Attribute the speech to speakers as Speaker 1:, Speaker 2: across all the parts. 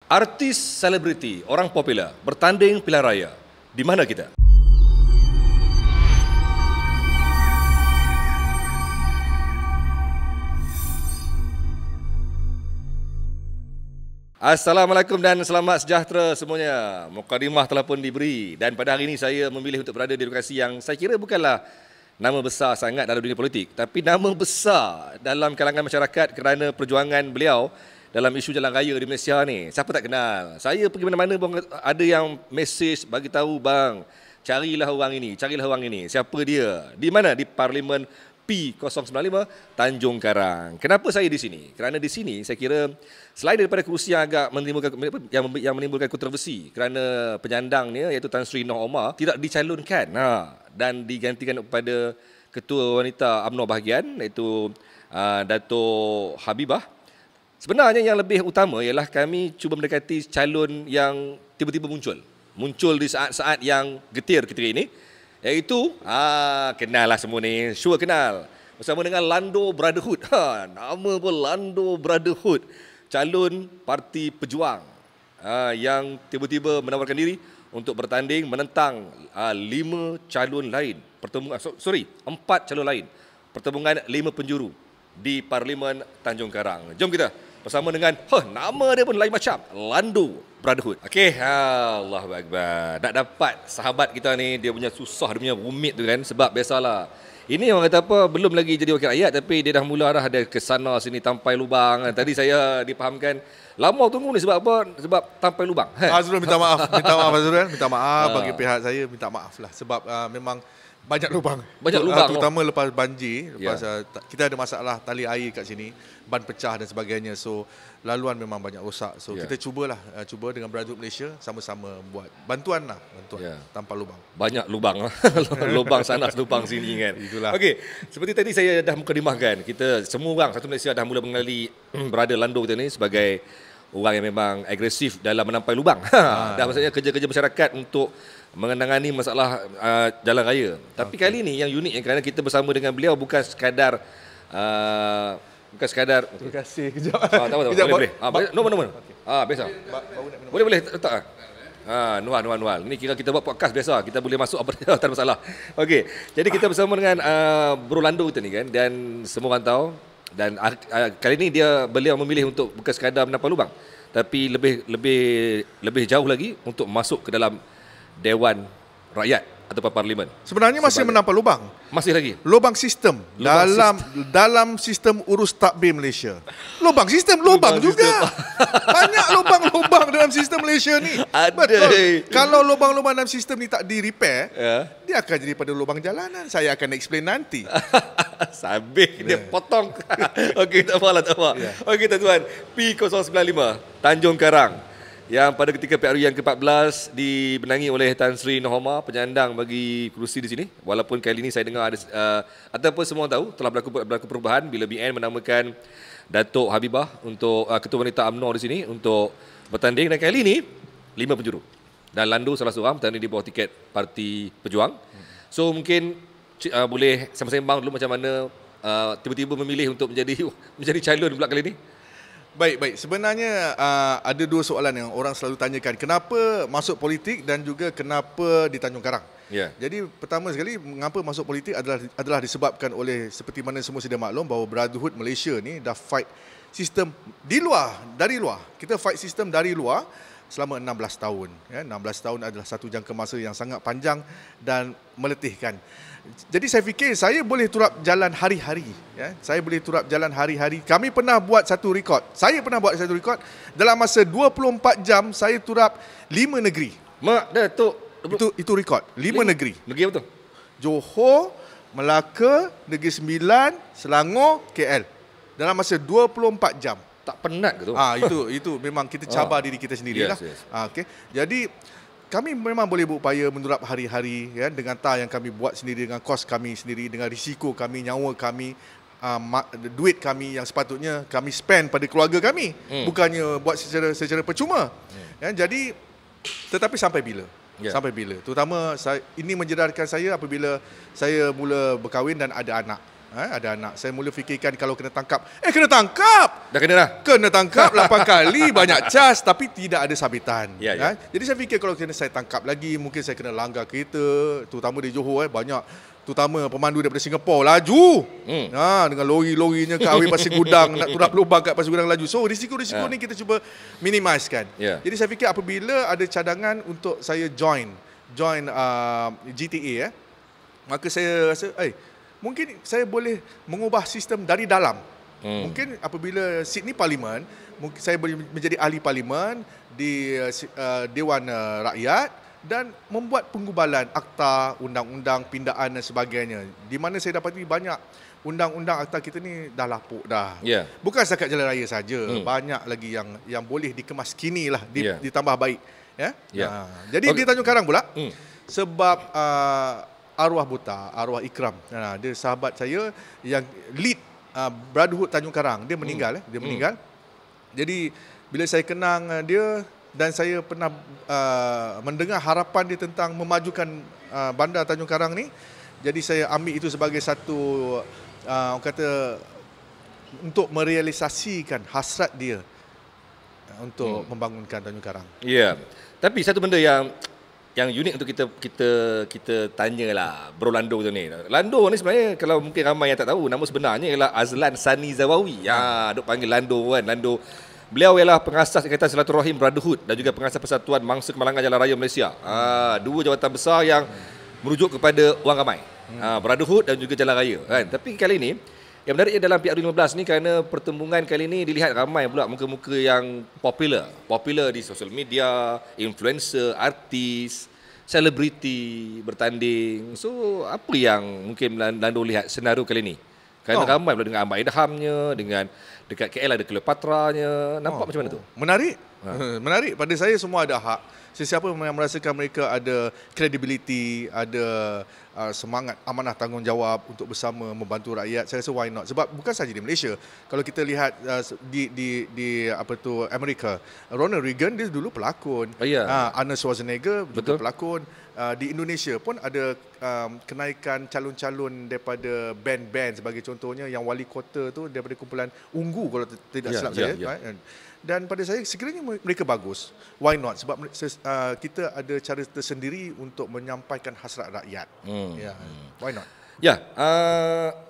Speaker 1: Artis selebriti, orang popular, bertanding pilihan raya. Di mana kita? Assalamualaikum dan selamat sejahtera semuanya. Mukadimah telah pun diberi dan pada hari ini saya memilih untuk berada di lokasi yang saya kira bukanlah nama besar sangat dalam dunia politik, tapi nama besar dalam kalangan masyarakat kerana perjuangan beliau dalam isu jalan raya di Malaysia ni. Siapa tak kenal? Saya pergi mana-mana pun ada yang mesej bagi tahu, bang, carilah orang ini, carilah orang ini. Siapa dia? Di mana? Di Parlimen P095 Tanjung Karang. Kenapa saya di sini? Kerana di sini saya kira selain daripada kerusi yang agak menimbulkan kontroversi kerana penyandangnya iaitu Tan Sri Noh Omar tidak dicalonkan dan digantikan kepada Ketua Wanita UMNO bahagian iaitu Datuk Habibah. Sebenarnya yang lebih utama ialah kami cuba mendekati calon yang tiba-tiba muncul di saat-saat yang getir ketika ini, iaitu kenal lah semua ni, sure kenal, bersama dengan Lando Brotherhood. Nama pun Lando Brotherhood, calon Parti Pejuang yang tiba-tiba menawarkan diri untuk bertanding menentang 5 calon lain, 4 calon lain, pertemuan 5 penjuru di Parlimen Tanjung Karang. Jom kita bersama dengan nama dia pun lain macam, Lando Brotherhood. Okey, Allahu Akbar. Nak dapat sahabat kita ni, dia punya susah, dia punya rumit tu kan, sebab biasalah ini orang kata apa, belum lagi jadi wakil rakyat tapi dia dah mula dah ada ke sana sini tampai lubang. Tadi saya dipahamkan lama tunggu ni sebab apa? Sebab tampai lubang.
Speaker 2: Azrul minta maaf Azrul, minta maaf bagi pihak saya, minta maaf lah sebab memang banyak lubang. Terutama lepas banjir, kita ada masalah tali air kat sini, ban pecah dan sebagainya. So laluan memang banyak rosak. So kita cuba dengan Brotherhood Malaysia sama-sama buat bantuan tanpa lubang.
Speaker 1: Banyak lubang. Lubang sana, lubang sini kan. Itulah. Okey, seperti tadi saya dah mukadimahkan, kita semua orang satu Malaysia dah mula mengenali Brother Lando kita ni sebagai orang yang memang agresif dalam menampai lubang. Dah maksudnya kerja-kerja masyarakat untuk mengenangani masalah jalan raya. Tapi kali ni yang unik kerana kita bersama dengan beliau bukan sekadar
Speaker 2: terima kasih kejap.
Speaker 1: Boleh. Nombor. Biasa. Boleh letak. Nual. Ni kira kita buat podcast biasa, kita boleh masuk apa tak ada masalah. Okey. Jadi kita bersama dengan Bro Lando kita ni kan, dan semua orang tahu, dan kali ni beliau memilih untuk bukan sekadar menampai lubang, tapi lebih jauh lagi untuk masuk ke dalam Dewan Rakyat atau Parlimen.
Speaker 2: Sebenarnya masih menampai lubang.
Speaker 1: Masih lagi.
Speaker 2: Lubang sistem dalam sistem urus takbir Malaysia. Lubang juga. Banyak lubang-lubang dalam sistem Malaysia ni. Betul. Kalau lubang-lubang dalam sistem ni tak di-repair, dia akan jadi pada lubang jalanan. Saya akan explain nanti.
Speaker 1: Sabih dia potong. Okey, tak apa. Okey tuan-tuan, P095 Tanjung Karang, yang pada ketika PRU yang ke-14 dibenangi oleh Tan Sri Noh Omar, penyandang bagi kerusi di sini. Walaupun kali ini saya dengar ada ataupun semua tahu telah berlaku perubahan bila BN menamakan Datuk Habibah untuk Ketua Wanita UMNO di sini untuk bertanding, dan kali ini 5 penjuru. Dan Lando salah seorang bertanding di bawah tiket Parti Pejuang. So mungkin boleh sembang dulu macam mana tiba-tiba memilih untuk menjadi calon pula kali ini.
Speaker 2: Baik. Sebenarnya ada 2 soalan yang orang selalu tanyakan. Kenapa masuk politik dan juga kenapa di Tanjung Karang? Jadi pertama sekali, mengapa masuk politik adalah disebabkan oleh seperti mana semua sedia maklum bahawa Brotherhood Malaysia ni dah fight sistem dari luar. Kita fight sistem dari luar selama 16 tahun. 16 tahun adalah satu jangka masa yang sangat panjang dan meletihkan. Jadi saya fikir saya boleh turap jalan hari-hari. Saya boleh turap jalan hari-hari. Kami pernah buat satu rekod. Dalam masa 24 jam saya turap 5 negeri. Itu rekod. 5 negeri.
Speaker 1: Negeri apa tu?
Speaker 2: Johor, Melaka, Negeri Sembilan, Selangor, KL. Dalam masa 24 jam.
Speaker 1: Tak penat ke tu?
Speaker 2: Itu memang kita cabar diri kita sendirilah.
Speaker 1: Yes.
Speaker 2: Okay. Jadi kami memang boleh berupaya mendurap hari-hari dengan tar yang kami buat sendiri, dengan kos kami sendiri, dengan risiko kami, nyawa kami, duit kami yang sepatutnya kami spend pada keluarga kami, bukannya buat secara percuma. Jadi tetapi sampai bila? Terutama ini menjedarkan saya apabila saya mula berkahwin dan ada anak. Ada anak. Saya mula fikirkan kalau kena tangkap. Kena tangkap!
Speaker 1: Dah kena dah?
Speaker 2: Kena tangkap 8 kali, banyak cas, tapi tidak ada sabitan. Jadi saya fikir kalau kena saya tangkap lagi, mungkin saya kena langgar kereta, terutama di Johor, banyak. Terutama pemandu daripada Singapura laju. Dengan lori-lorinya ke Awi Pasir Gudang, nak turap lubang kat Pasir Gudang laju. So risiko-risiko ni kita cuba minimizekan. Jadi saya fikir apabila ada cadangan untuk saya join GTA, maka saya rasa mungkin saya boleh mengubah sistem dari dalam. Mungkin apabila Sydney Parlimen, mungkin saya boleh menjadi ahli parlimen di Dewan Rakyat dan membuat penggubalan akta, undang-undang, pindaan dan sebagainya. Di mana saya dapati banyak undang-undang akta kita ni dah lapuk dah. Bukan setakat jalan raya saja, banyak lagi yang boleh dikemas kini lah, ditambah baik. Jadi di Tanjung Karang pula, sebab arwah buta, arwah Ikram, dia sahabat saya yang lead Brotherhood Tanjung Karang, dia meninggal. Dia meninggal. Jadi bila saya kenang dia dan saya pernah mendengar harapan dia tentang memajukan bandar Tanjung Karang ni, jadi saya ambil itu sebagai satu orang kata untuk merealisasikan hasrat dia untuk membangunkan Tanjung Karang.
Speaker 1: Tapi satu benda yang unik untuk kita tanyalah Bro Lando tu ni. Lando ni sebenarnya kalau mungkin ramai yang tak tahu, nama sebenarnya ialah Azlan Sani Zawawi. Duk panggil Lando kan. Lando, beliau ialah pengasas Ikatan Silaturahim Brotherhood dan juga pengasas Persatuan Mangsa Kemalangan Jalan Raya Malaysia. Dua jawatan besar yang merujuk kepada wang ramai. Brotherhood dan juga Jalan Raya kan. Tapi kali ini yang menarik dalam PRU15 ni kerana pertembungan kali ini dilihat ramai pula muka-muka yang popular di sosial media, influencer, artis, selebriti bertanding. So apa yang mungkin Lando lihat senario kali ini? Kerana ramai pula dengan Ahmad Idhamnya, dengan dekat KL ada Cleopatranya. Nampak macam mana tu?
Speaker 2: Menarik. Menarik. Pada saya semua ada hak. Sesiapa yang merasakan mereka ada credibility, ada semangat amanah tanggungjawab untuk bersama membantu rakyat, saya rasa why not? Sebab bukan sahaja di Malaysia. Kalau kita lihat di Amerika, Ronald Reagan dia dulu pelakon. Arnold Schwarzenegger juga pelakon. Di Indonesia pun ada kenaikan calon-calon daripada band-band, sebagai contohnya yang wali kota tu daripada kumpulan Ungu kalau tidak silap saya. Dan pada saya sekiranya mereka bagus, why not? Sebab kita ada cara tersendiri untuk menyampaikan hasrat rakyat. Why not?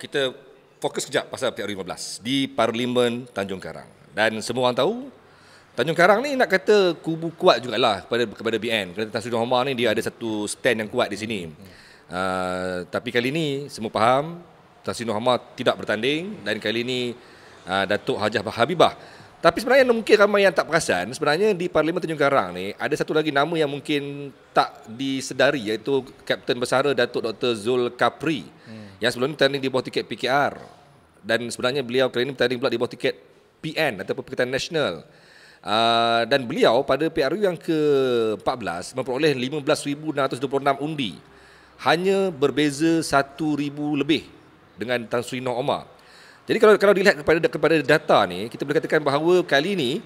Speaker 1: Kita fokus kejap pasal PRU15 di Parlimen Tanjung Karang. Dan semua orang tahu Tanjung Karang ni nak kata kubu kuat jugalah kepada BN. Kerana Tan Sri Mohd ni dia ada satu stand yang kuat di sini. Tapi kali ni semua faham Tan Sri Mohd tidak bertanding dan kali ni Datuk Hajah Habibah. Tapi sebenarnya mungkin ramai yang tak perasan, sebenarnya di Parlimen Tanjung Karang ni ada satu lagi nama yang mungkin tak disedari, iaitu Kapten Bersara Datuk Dr. Zulkafli yang sebelum ni bertanding di bawah tiket PKR dan sebenarnya beliau kali ini bertanding pula di bawah tiket PN ataupun Pakatan Nasional. Dan beliau pada PRU yang ke-14 memperoleh 15,626 undi. Hanya berbeza 1,000 lebih dengan Tan Sri Noh Omar. Jadi kalau dilihat kepada data ni, kita boleh katakan bahawa kali ini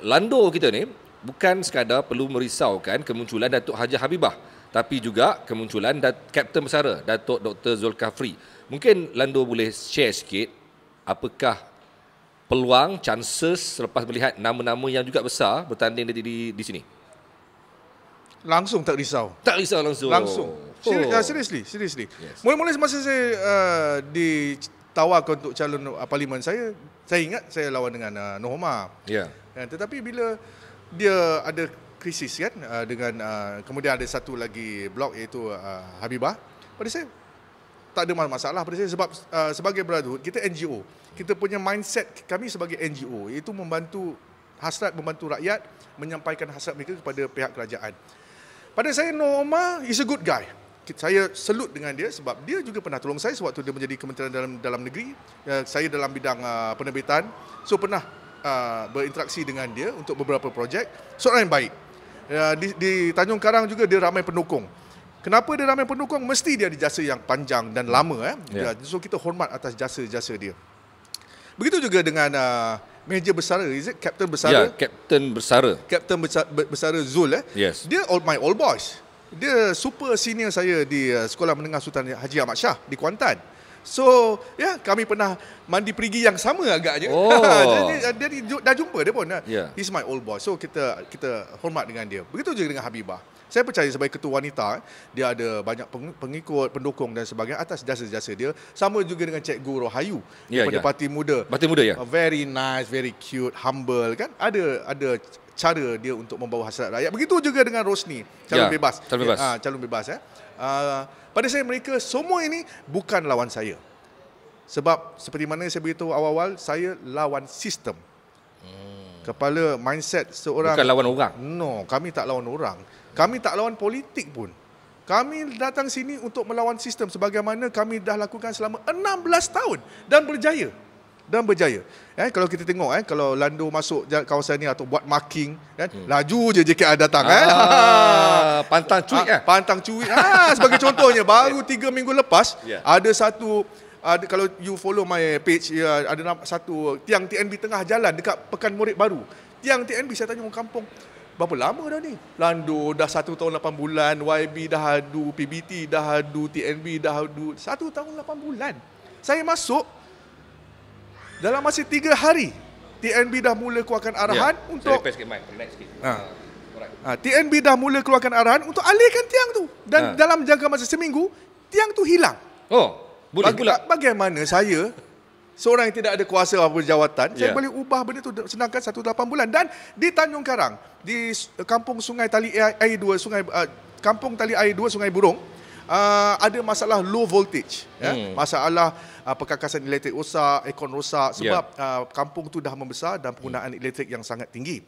Speaker 1: Lando kita ni bukan sekadar perlu merisaukan kemunculan Datuk Hajah Habibah, tapi juga kemunculan Kapten Bersara Datuk Dr. Zulkafli. Mungkin Lando boleh share sikit apakah peluang, chances selepas melihat nama-nama yang juga besar bertanding di sini?
Speaker 2: Langsung tak risau.
Speaker 1: Tak risau langsung.
Speaker 2: Seriously. Yes. Mula-mula masa saya ditawarkan untuk calon parlimen, saya ingat saya lawan dengan Noh Omar. Tetapi bila dia ada krisis kan dengan kemudian ada satu lagi blok iaitu Habibah, pada saya tak ada masalah pada saya sebab sebagai Brotherhood kita NGO. Kita punya mindset kami sebagai NGO iaitu membantu rakyat menyampaikan hasrat mereka kepada pihak kerajaan. Pada saya Noh Omar is a good guy. Saya salute dengan dia sebab dia juga pernah tolong saya sewaktu dia menjadi Kementerian Dalam Negeri. Saya dalam bidang penerbitan, so pernah berinteraksi dengan dia untuk beberapa projek. Seorang yang baik. Di Tanjung Karang juga dia ramai pendukung. Kenapa dia ramai pendukung? Mesti dia ada jasa yang panjang dan lama. So kita hormat atas jasa-jasa dia. Begitu juga dengan Meja Bersara, Kapten Bersara. Kapten Bersara Zul.
Speaker 1: Yes.
Speaker 2: Dia my old boys. Dia super senior saya di Sekolah Menengah Sultan Haji Ahmad Shah di Kuantan. So, ya, kami pernah mandi perigi yang sama agaknya.
Speaker 1: Oh.
Speaker 2: Jadi dah jumpa dia pun.
Speaker 1: Yeah.
Speaker 2: He's my old boss. So kita hormat dengan dia. Begitu juga dengan Habibah. Saya percaya sebagai ketua wanita, dia ada banyak pengikut, pendukung dan sebagainya atas jasa-jasa dia. Sama juga dengan Cikgu Rohayu daripada Parti Muda.
Speaker 1: Parti Muda, ya.
Speaker 2: Very nice, very cute, humble kan. Ada cara dia untuk membawa hasrat rakyat. Begitu juga dengan Rosni, calon bebas.
Speaker 1: Calon bebas.
Speaker 2: Calon bebas. Pada saya mereka semua ini bukan lawan saya. Sebab seperti mana saya beritahu awal-awal, saya lawan sistem. Kepala mindset seorang.
Speaker 1: Bukan lawan orang.
Speaker 2: No, kami tak lawan orang. Kami tak lawan politik pun. Kami datang sini untuk melawan sistem sebagaimana kami dah lakukan selama 16 tahun dan berjaya. Kalau kita tengok kalau Lando masuk kawasan ni atau buat marking kan, laju je JKR datang
Speaker 1: pantang cuit
Speaker 2: pantang cuit sebagai contohnya baru 3 minggu lepas ada satu kalau you follow my page ada satu tiang TNB tengah jalan dekat Pekan Murid Baru. Tiang TNB, saya tanya orang kampung, berapa lama dah ni? Lando dah 1 tahun 8 bulan, YB dah adu, PBT dah adu, TNB dah adu, 1 tahun 8 bulan. Saya masuk dalam masa 3 hari, TNB dah mula keluarkan arahan untuk TNB dah mula keluarkan arahan untuk alihkan tiang tu. Dan dalam jangka masa seminggu, tiang tu hilang.
Speaker 1: Boleh pula.
Speaker 2: Bagaimana saya, seorang yang tidak ada kuasa apa jawatan, saya boleh ubah benda tu sedangkan 1 8 bulan. Dan di Tanjung Karang, di kampung Sungai Tali Air 2, kampung Tali Air 2 Sungai Burong, ada masalah low voltage, masalah perkakasan elektrik rosak, aircon rosak sebab kampung tu dah membesar dan penggunaan elektrik yang sangat tinggi.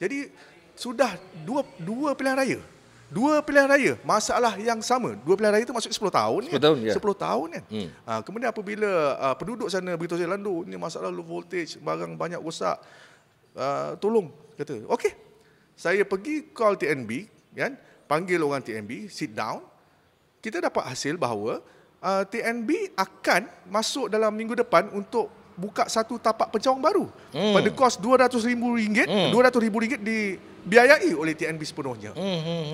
Speaker 2: Jadi sudah dua pilihan raya. Masalah yang sama. 2 pilihan raya itu masuk 10 tahun. 10 tahun kan. Kemudian apabila penduduk sana beritahu saya, Lando, ini masalah low voltage, barang banyak rosak, tolong, kata. Okey. Saya pergi call TNB, kan? Panggil orang TNB, sit down. Kita dapat hasil bahawa TNB akan masuk dalam minggu depan untuk buka satu tapak pencawang baru pada kos RM200,000. RM200,000 dibiayai oleh TNB sepenuhnya.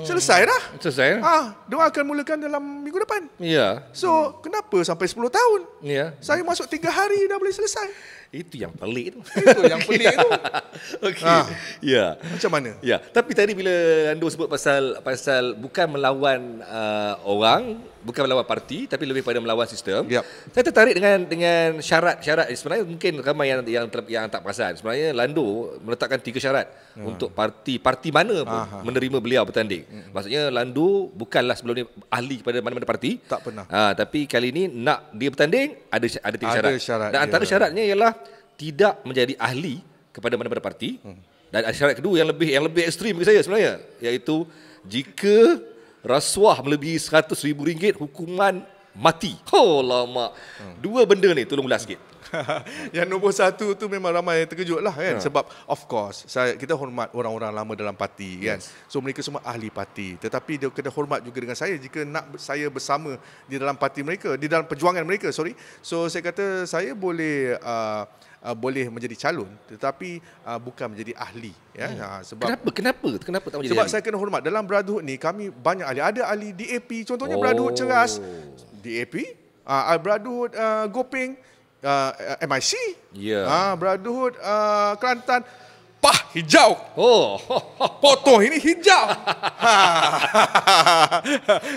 Speaker 2: Selesai dah. Dia akan mulakan dalam minggu depan. So, kenapa sampai 10 tahun? Saya masuk 3 hari dah boleh selesai.
Speaker 1: Itu yang pelik tu.
Speaker 2: Okey. Macam mana?
Speaker 1: Tapi tadi bila Ando sebut pasal bukan melawan orang, bukan melawan parti, tapi lebih pada melawan sistem. Saya tertarik dengan syarat-syarat. Sebenarnya mungkin ramai yang tak perasan. Sebenarnya Lando meletakkan 3 syarat untuk parti mana pun menerima beliau bertanding. Maksudnya Lando bukanlah sebelum ni ahli kepada mana-mana parti.
Speaker 2: Tak pernah.
Speaker 1: Tapi kali ini nak dia bertanding ada 3 syarat. Dan antara syaratnya ialah tidak menjadi ahli kepada mana-mana parti. Dan syarat kedua yang lebih ekstrim bagi saya sebenarnya, iaitu jika rasuah melebihi RM100,000, hukuman mati. Lama. 2 benda ni tolonglah sikit.
Speaker 2: Yang nombor 1 tu memang ramai terkejut lah kan. Sebab of course kita hormat orang-orang lama dalam parti kan. So mereka semua ahli parti. Tetapi dia kena hormat juga dengan saya jika nak saya bersama di dalam parti mereka, di dalam perjuangan mereka, So saya kata saya boleh menjadi calon tetapi bukan menjadi ahli sebab
Speaker 1: kenapa tak menjadi
Speaker 2: sebab
Speaker 1: ahli?
Speaker 2: Saya kena hormat. Dalam Brotherhood ni kami banyak ahli. Ada ahli DAP contohnya, Brotherhood Ceras DAP, Brotherhood Gopeng MIC, Brotherhood Kelantan Pah hijau. Potong ini hijau.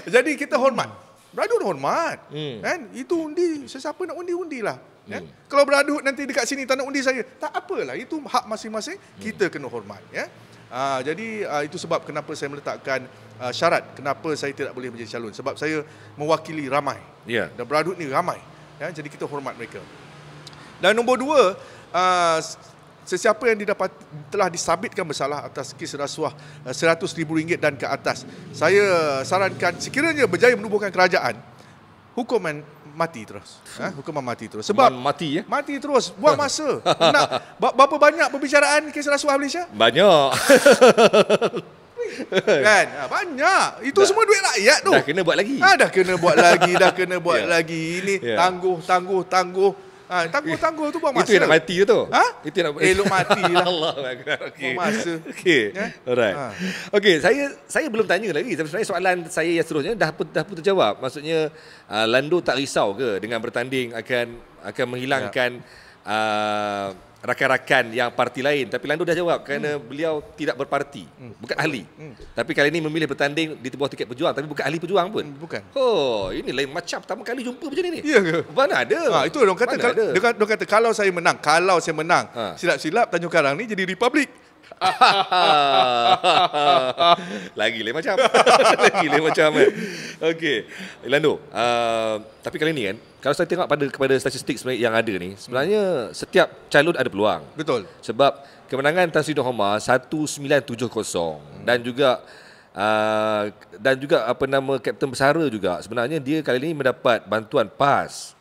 Speaker 2: Jadi kita hormat. Brotherhood hormat. Kan? Itu undi. Sesiapa nak undi-undilah. Kan? Kalau Brotherhood nanti dekat sini tak nak undi saya, tak apalah. Itu hak masing-masing. Kita kena hormat. Jadi itu sebab kenapa saya meletakkan syarat kenapa saya tidak boleh menjadi calon. Sebab saya mewakili ramai. Dan Brotherhood ni ramai. Jadi kita hormat mereka. Dan nombor 2, sesiapa yang telah disabitkan bersalah atas kes rasuah RM100,000 dan ke atas, saya sarankan sekiranya berjaya menubuhkan kerajaan, hukuman mati terus. Hukuman mati terus. Sebab
Speaker 1: mati
Speaker 2: terus. Buang masa. Berapa banyak perbicaraan kes rasuah Malaysia?
Speaker 1: Banyak.
Speaker 2: Kan? Banyak. Itu semua duit rakyat tu.
Speaker 1: Dah kena buat lagi.
Speaker 2: Dah kena buat lagi. Ini tangguh. Tangguh tu buang masa.
Speaker 1: Itu yang nak mati tu. Itu yang nak
Speaker 2: elok mati lah.
Speaker 1: Allah Akbar. Okey.
Speaker 2: Buang masa.
Speaker 1: Okey. Alright. Okey, saya belum tanya lagi. Tapi sebenarnya soalan saya yang seterusnya dah pun terjawab. Maksudnya Lando tak risau ke dengan bertanding akan menghilangkan rakan-rakan yang parti lain? Tapi Lando dah jawab kerana beliau tidak berparti, bukan ahli. Tapi kali ini memilih bertanding di bawah tiket pejuang, tapi bukan ahli pejuang pun.
Speaker 2: Bukan.
Speaker 1: Oh, ini lain macam pertama kali jumpa macam ni.
Speaker 2: Ya ke?
Speaker 1: Mana ada?
Speaker 2: Itu orang kata, dia kata kalau saya menang, silap-silap Tanjung Karang ni jadi republik.
Speaker 1: Lagi lain macam. Lagi lain macam kan. Okey. Lando, tapi kali ni kan, kalau saya tengok kepada statistik yang ada ni, sebenarnya setiap calon ada peluang.
Speaker 2: Betul.
Speaker 1: Sebab kemenangan Tan Sri Nohama 1970 dan juga apa nama Kapten Bersara juga, sebenarnya dia kali ini mendapat bantuan PAS.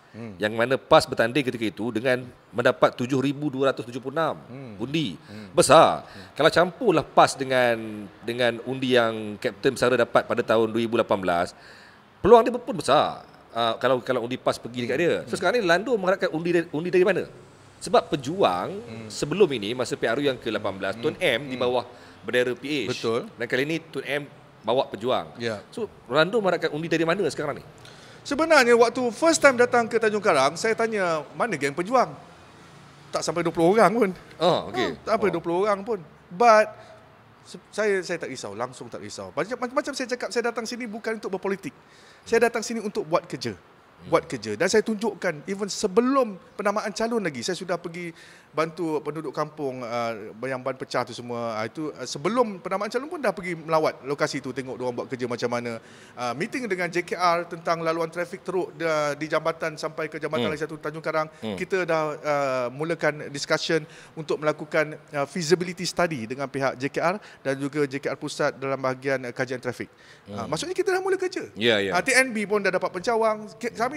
Speaker 1: Yang mana PAS bertanding ketika itu dengan mendapat 7,276 undi. Besar. Kalau campurlah PAS dengan undi yang Kapten Bersara dapat pada tahun 2018, peluang dia pun besar. Kalau undi PAS pergi dekat dia. So sekarang ni Lando mengharapkan undi dari mana? Sebab pejuang sebelum ini masa PRU yang ke-18, Tun M di bawah bendera PH.
Speaker 2: Betul.
Speaker 1: Dan kali ini Tun M bawa pejuang.
Speaker 2: Ya.
Speaker 1: So Lando mengharapkan undi dari mana sekarang ni?
Speaker 2: Sebenarnya waktu first time datang ke Tanjung Karang, saya tanya mana geng pejuang. Tak sampai 20 orang pun.
Speaker 1: Okey.
Speaker 2: Tak sampai 20 orang pun. But saya tak risau, langsung tak risau. Macam saya cakap, saya datang sini bukan untuk berpolitik. Saya datang sini untuk buat kerja. Dan saya tunjukkan even sebelum penamaan calon lagi, saya sudah pergi bantu penduduk kampung yang ban pecah tu semua. Itu sebelum penamaan calon pun dah pergi melawat lokasi tu, tengok diorang buat kerja macam mana. Meeting dengan JKR tentang laluan trafik teruk di jambatan sampai ke jambatan lagi satu Tanjung Karang. Kita dah mulakan discussion untuk melakukan feasibility study dengan pihak JKR dan juga JKR Pusat dalam bahagian kajian trafik. Maksudnya kita dah mula kerja. TNB pun dah dapat pencawang.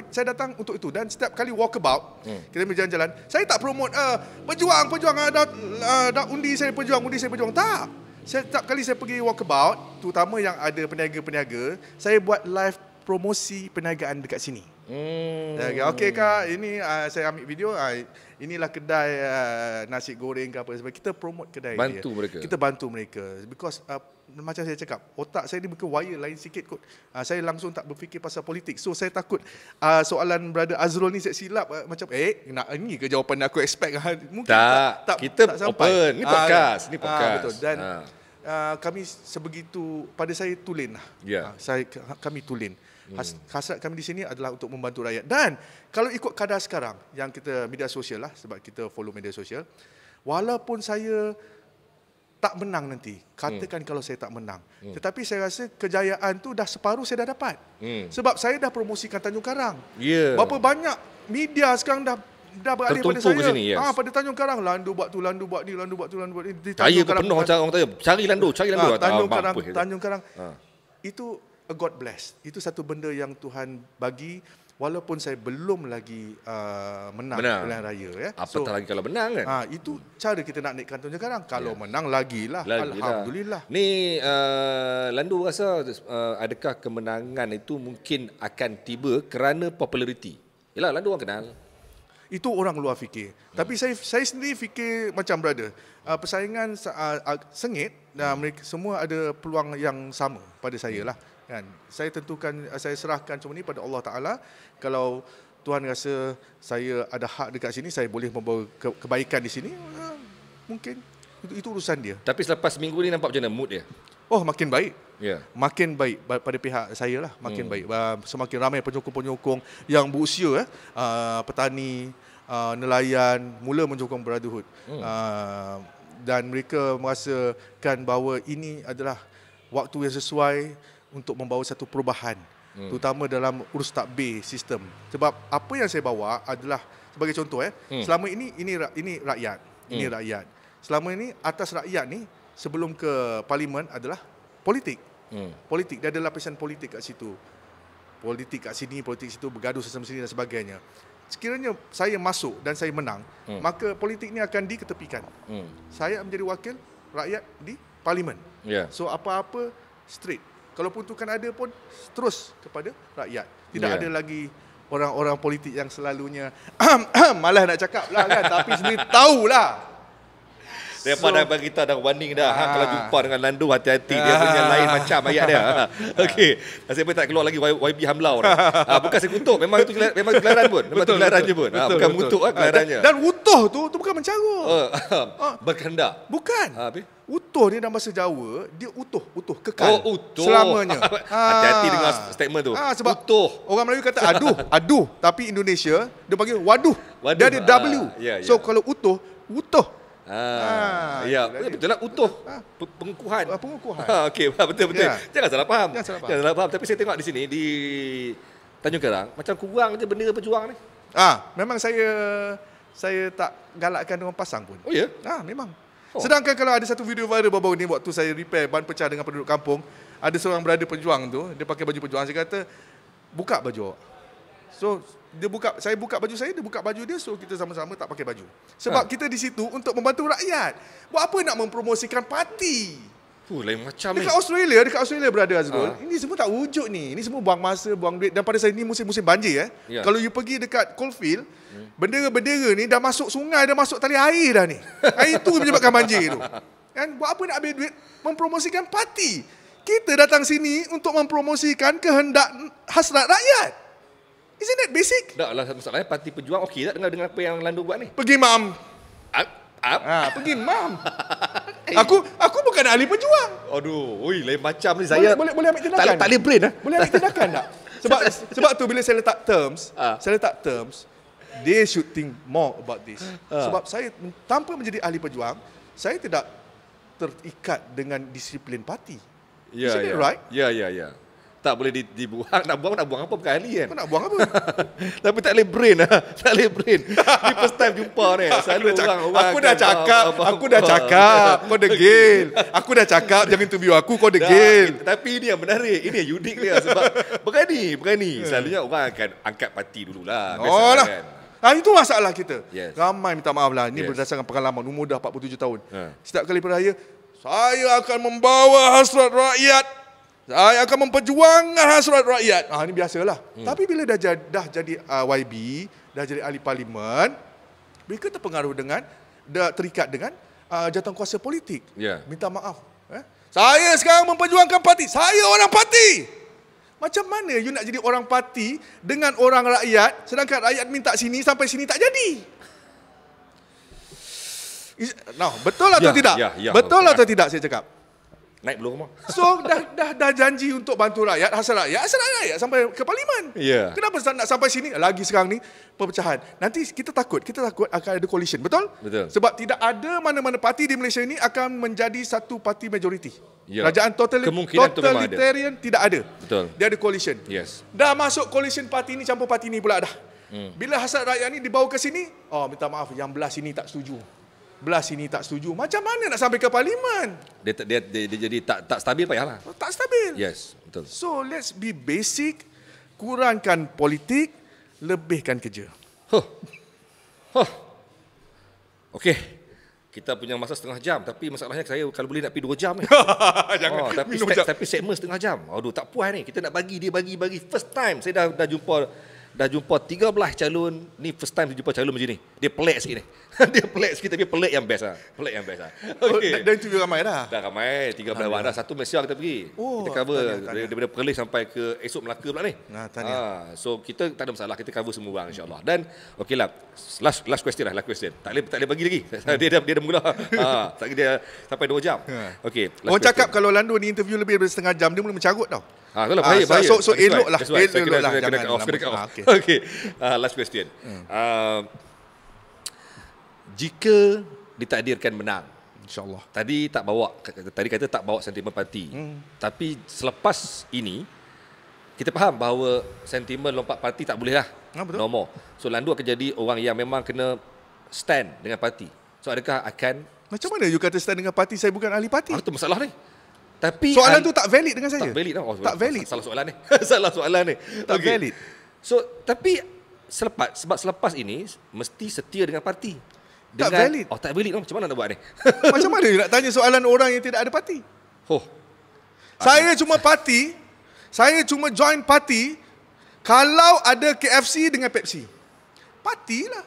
Speaker 2: Saya datang untuk itu, dan setiap kali walkabout, kita berjalan-jalan, saya tak promote pejuang dah undi saya pejuang. Tak. Setiap kali saya pergi walkabout, terutama yang ada peniaga-peniaga, saya buat live promosi perniagaan dekat sini. Okey Kak, ini saya ambil video, inilah kedai nasi goreng ke apa, sebab kita promote kedai
Speaker 1: bantu
Speaker 2: dia.
Speaker 1: mereka.
Speaker 2: Kita bantu mereka because macam saya cakap, otak saya ni bukan wire lain sikit kot. Saya langsung tak berfikir pasal politik. So saya takut soalan Brother Azrul ni saya silap macam ini ke jawapan aku expect. Mungkin tak
Speaker 1: kita
Speaker 2: tak
Speaker 1: open. Ni podcast,
Speaker 2: betul. Dan kami sebegitu, pada saya tulen lah. Kami tulen. Hasrat kami di sini adalah untuk membantu rakyat. Dan kalau ikut kadar sekarang yang kita media sosial lah, sebab kita follow media sosial, walaupun saya tak menang nanti, katakan kalau saya tak menang, tetapi saya rasa kejayaan tu dah separuh saya dah dapat. Sebab saya dah promosikan Tanjung Karang. Berapa banyak media sekarang dah beralih pada saya.
Speaker 1: Sini,
Speaker 2: pada Tanjung Karang, Lando buat tu, Lando buat ni, Lando buat tu, Lando buat ni.
Speaker 1: Saya penuh macam orang tanya, cari Lando.
Speaker 2: Tanjung Karang. Itu a God bless. Itu satu benda yang Tuhan bagi. Walaupun saya belum lagi menang pilihan raya.
Speaker 1: Apatah lagi kalau menang kan?
Speaker 2: Itu cara kita nak naikkan Tanjung Karang. Kalau menang lagilah. Alhamdulillah.
Speaker 1: Ni Lando rasa adakah kemenangan itu mungkin akan tiba kerana populariti? Yalah, Lando orang kenal.
Speaker 2: Itu orang luar fikir. Tapi saya sendiri fikir macam brother. Persaingan sengit dan mereka semua ada peluang yang sama pada saya lah. Kan? Saya tentukan, saya serahkan semua ni pada Allah Ta'ala. Kalau Tuhan rasa saya ada hak dekat sini, saya boleh membawa kebaikan di sini, mungkin itu urusan dia.
Speaker 1: Tapi selepas minggu ni nampak macam mana mood dia?
Speaker 2: Makin baik. Makin baik pada pihak saya lah. Makin baik. Semakin ramai penyokong-penyokong yang berusia, petani, nelayan, mula menyokong Brotherhood. Dan mereka merasakan bahawa ini adalah waktu yang sesuai untuk membawa satu perubahan, terutama dalam urus takbir sistem. Sebab apa yang saya bawa adalah, sebagai contoh, selama ini rakyat, rakyat. Selama ini atas rakyat ni sebelum ke parlimen adalah politik. Politik, dia ada lapisan politik kat situ. Politik kat sini, politik situ, bergaduh sesama sini dan sebagainya. Sekiranya saya masuk dan saya menang, maka politik ni akan diketepikan. Saya menjadi wakil rakyat di parlimen. So apa-apa straight. Kalau peruntukan ada pun terus kepada rakyat. Tidak ada lagi orang-orang politik yang selalunya malas nak cakap lah kan, tapi sendiri tahulah.
Speaker 1: Daripada bagi kita dah warning dah. Kalau jumpa dengan Lando hati-hati. Dia punya lain macam ayat dia. Okey. Nasib baik tak keluar lagi YB Hamlau ni. Bukan saya kutuk. Memang itu gelaran pun. Memang itu gelaran je pun. Bukan kutuk gelarannya.
Speaker 2: Dan utuh tu bukan mencarut.
Speaker 1: Berkehendak.
Speaker 2: Bukan. Utuh ni dalam bahasa Jawa, dia utuh, kekal.
Speaker 1: Utuh.
Speaker 2: Selamanya.
Speaker 1: Hati-hati dengan statement tu.
Speaker 2: Sebab
Speaker 1: utuh.
Speaker 2: Orang Melayu kata aduh. Tapi Indonesia, dia panggil waduh. Dia ada W. So kalau utuh.
Speaker 1: Ya, betul lah, utuh. Pengukuhan. Okey, betul.
Speaker 2: Ya.
Speaker 1: Jangan salah faham. Tapi saya tengok di sini di Tanjung Karang macam kurang je bendera pejuang ni.
Speaker 2: Memang saya tak galakkan orang pasang pun.
Speaker 1: Oh ya?
Speaker 2: Memang. Sedangkan kalau ada satu video viral baru-baru ni waktu saya repair ban pecah dengan penduduk kampung, ada seorang berada pejuang tu, dia pakai baju pejuang, saya kata buka baju awak. So saya buka baju saya, dia buka baju dia, so kita sama-sama tak pakai baju. Sebab kita di situ untuk membantu rakyat. Buat apa nak mempromosikan parti?
Speaker 1: Lain macam
Speaker 2: dekat Australia berada Azrul. Ini semua tak wujud ni. Ini semua buang masa, buang duit. Dan pada saya ni musim-musim banjir Kalau you pergi dekat Coalfield, bendera-bendera ni dah masuk sungai, dah masuk tali air dah ni. Itu menyebabkan banjir tu. Kan buat apa nak ambil duit mempromosikan parti? Kita datang sini untuk mempromosikan kehendak hasrat rakyat. Isn't that basic?
Speaker 1: Tak lah, masalahnya parti pejuang okey tak dengan apa yang Lando buat ni?
Speaker 2: Pergi mam. Pergi mam. Aku bukan ahli pejuang.
Speaker 1: Aduh, lain macam ni saya.
Speaker 2: Boleh ambil tindakan.
Speaker 1: Tak boleh brain
Speaker 2: Boleh ambil tindakan tak? Sebab tu bila saya letak terms, they should think more about this. Sebab saya tanpa menjadi ahli pejuang, saya tidak terikat dengan disiplin parti. Isn't it right?
Speaker 1: Ya. Tak boleh dibuang. Nak buang apa bukan ahli kan?
Speaker 2: Kau nak buang apa?
Speaker 1: Tapi tak boleh brain Tak boleh brain. Ni first time jumpa ni. Selalu
Speaker 2: Aku dah cakap kau degil. Aku dah cakap jangan interview aku, kau degil.
Speaker 1: Tapi ini yang menarik. Ini yang unik dia. Sebab berani. Selalunya orang akan angkat parti dululah.
Speaker 2: Kan? Itu masalah kita.
Speaker 1: Ramai
Speaker 2: minta maaf lah. Ini berdasarkan pengalaman. Umur dah 47 tahun. Setiap kali beraya, saya akan membawa hasrat rakyat. Saya akan memperjuangkan hasrat rakyat. Ini biasalah. Tapi bila dah jadi YB, dah jadi ahli parlimen, mereka terpengaruh terikat dengan jawatan kuasa politik. Minta maaf. Saya sekarang memperjuangkan parti. Saya orang parti. Macam mana you nak jadi orang parti dengan orang rakyat, sedangkan rakyat minta sini, sampai sini tak jadi? Betul atau tidak? Betul atau tidak saya cakap?
Speaker 1: Naik belum rumah.
Speaker 2: So dah janji untuk bantu rakyat, hasrat rakyat sampai ke parlimen. Kenapa nak sampai sini? Lagi sekarang ni perpecahan. Nanti kita takut akan ada coalition. Betul? Sebab tidak ada mana-mana parti di Malaysia ini akan menjadi satu parti majoriti. Kerajaan totalitarian tidak ada.
Speaker 1: Betul.
Speaker 2: Dia ada coalition. Dah masuk coalition parti ni, campur parti ni pula dah. Bila hasrat rakyat ni dibawa ke sini, minta maaf yang belah sini tak setuju. Belah sini tak setuju. Macam mana nak sampai ke parlimen?
Speaker 1: Dia jadi tak stabil payahlah.
Speaker 2: Tak stabil.
Speaker 1: Betul.
Speaker 2: So let's be basic, kurangkan politik, lebihkan kerja. Okey. Kita punya masa setengah jam, tapi masalahnya saya kalau boleh nak pergi 2 jam ni. Jangan.
Speaker 1: Tapi segmen setengah jam. Aduh, tak puas ni. Kita nak bagi first time saya dah jumpa 13 calon. Ni first time saya jumpa calon macam ni. Dia pelik sikit ni. Dia pelik sikit tapi pelik yang best lah. Okay.
Speaker 2: Dah interview ramai dah?
Speaker 1: Dah ramai, 13 orang dah. Satu Malaysia kita pergi. Kita cover daripada Perlis sampai ke esok Melaka pula ni. So kita tak ada masalah, kita cover semua orang insya-Allah. Dan okeylah, last question. Tak boleh bagi lagi. Dia dah mula. Dia sampai 2 jam. Okey.
Speaker 2: Orang cakap kalau Lando ni interview lebih daripada setengah jam, dia mula mencarut tau.
Speaker 1: Itulah bahaya.
Speaker 2: So eloklah.
Speaker 1: Kena off. Okey. Last question. Jika ditakdirkan menang,
Speaker 2: InsyaAllah.
Speaker 1: Tadi kata tak bawa sentimen parti. Tapi selepas ini kita faham bahawa sentimen lompat parti tak boleh lah. No more. So Lando akan jadi orang yang memang kena stand dengan parti. So adakah akan...
Speaker 2: Macam mana you kata stand dengan parti? Saya bukan ahli parti.
Speaker 1: Itu masalah ni. Tapi
Speaker 2: soalan tu tak valid dengan saya.
Speaker 1: Tak valid tau.
Speaker 2: Tak valid.
Speaker 1: Salah soalan ni.
Speaker 2: Tak valid.
Speaker 1: So tapi selepas ini mesti setia dengan parti.
Speaker 2: Tak valid.
Speaker 1: Tak valid. Macam mana nak buat ni?
Speaker 2: Macam mana you nak tanya soalan orang yang tidak ada parti? Saya cuma parti. Saya cuma join parti Kalau ada KFC dengan Pepsi, parti lah.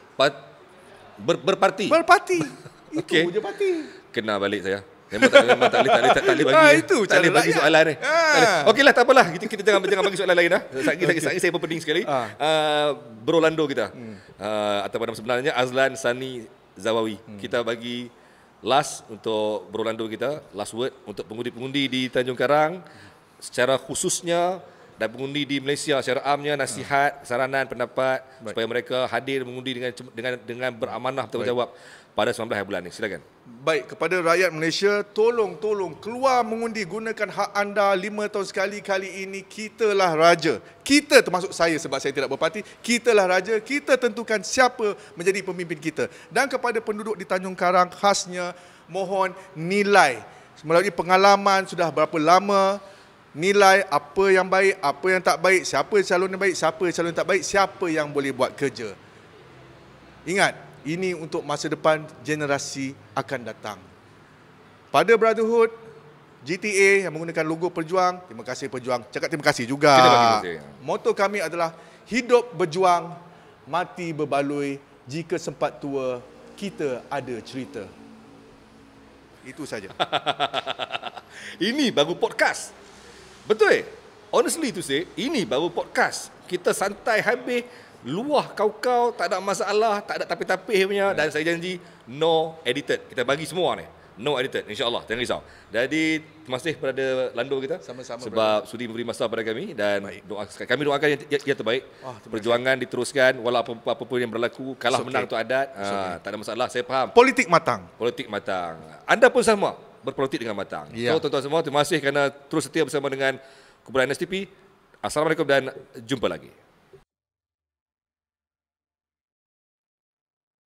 Speaker 1: Berparti.
Speaker 2: Berparti. Itu
Speaker 1: Okey.
Speaker 2: je parti.
Speaker 1: Kena balik saya. Memang tak boleh bagi.
Speaker 2: Itu
Speaker 1: tak boleh
Speaker 2: cara
Speaker 1: bagi
Speaker 2: rakyat.
Speaker 1: soalan ni. Okeylah, tak apalah. Kita jangan bagi soalan lain dah. Lagi saya pun penting sekali. Bro Lando kita. Atau nama sebenarnya Azlan Sani Zawawi. Kita bagi last untuk Bro Lando kita, last word untuk pengundi-pengundi di Tanjung Karang secara khususnya dan pengundi di Malaysia secara amnya, nasihat, saranan, pendapat supaya mereka hadir mengundi dengan beramanah bertanggungjawab pada 19 hari bulan ni. Silakan.
Speaker 2: Baik, kepada rakyat Malaysia, tolong keluar mengundi, gunakan hak anda 5 tahun sekali. Kali ini kitalah raja. Kita, termasuk saya sebab saya tidak berparti, kitalah raja. Kita tentukan siapa menjadi pemimpin kita. Dan kepada penduduk di Tanjung Karang khasnya, mohon nilai melalui pengalaman sudah berapa lama, nilai apa yang baik, apa yang tak baik, siapa calon yang baik, siapa calon yang tak baik, siapa yang boleh buat kerja. Ingat, ini untuk masa depan generasi akan datang. Pada Brotherhood, GTA yang menggunakan logo Perjuang, terima kasih Perjuang. Cakap terima kasih juga.
Speaker 1: Terima kasih.
Speaker 2: Moto kami adalah hidup berjuang, mati berbaloi, jika sempat tua, kita ada cerita. Itu saja.
Speaker 1: Ini baru podcast. Betul? Honestly to say, ini baru podcast. Kita santai habis, luah kau-kau, tak ada masalah, tak ada tapih-tapih punya, dan saya janji no edited. Kita bagi semua ni. No edited, insya-Allah. Jangan risau. Jadi terima kasih kepada Lando kita
Speaker 2: Sama-sama,
Speaker 1: sebab sudi memberi masa pada kami dan kami doakan yang terbaik. Perjuangan diteruskan walau apa pun yang berlaku, kalah menang tu adat. Tak ada masalah, saya faham.
Speaker 2: Politik matang.
Speaker 1: Politik matang. Anda pun sama, berpolitik dengan matang.
Speaker 2: Ya.
Speaker 1: So tuan-tuan semua, terima kasih kerana terus setia bersama dengan kumpulan NSTP. Assalamualaikum dan jumpa lagi.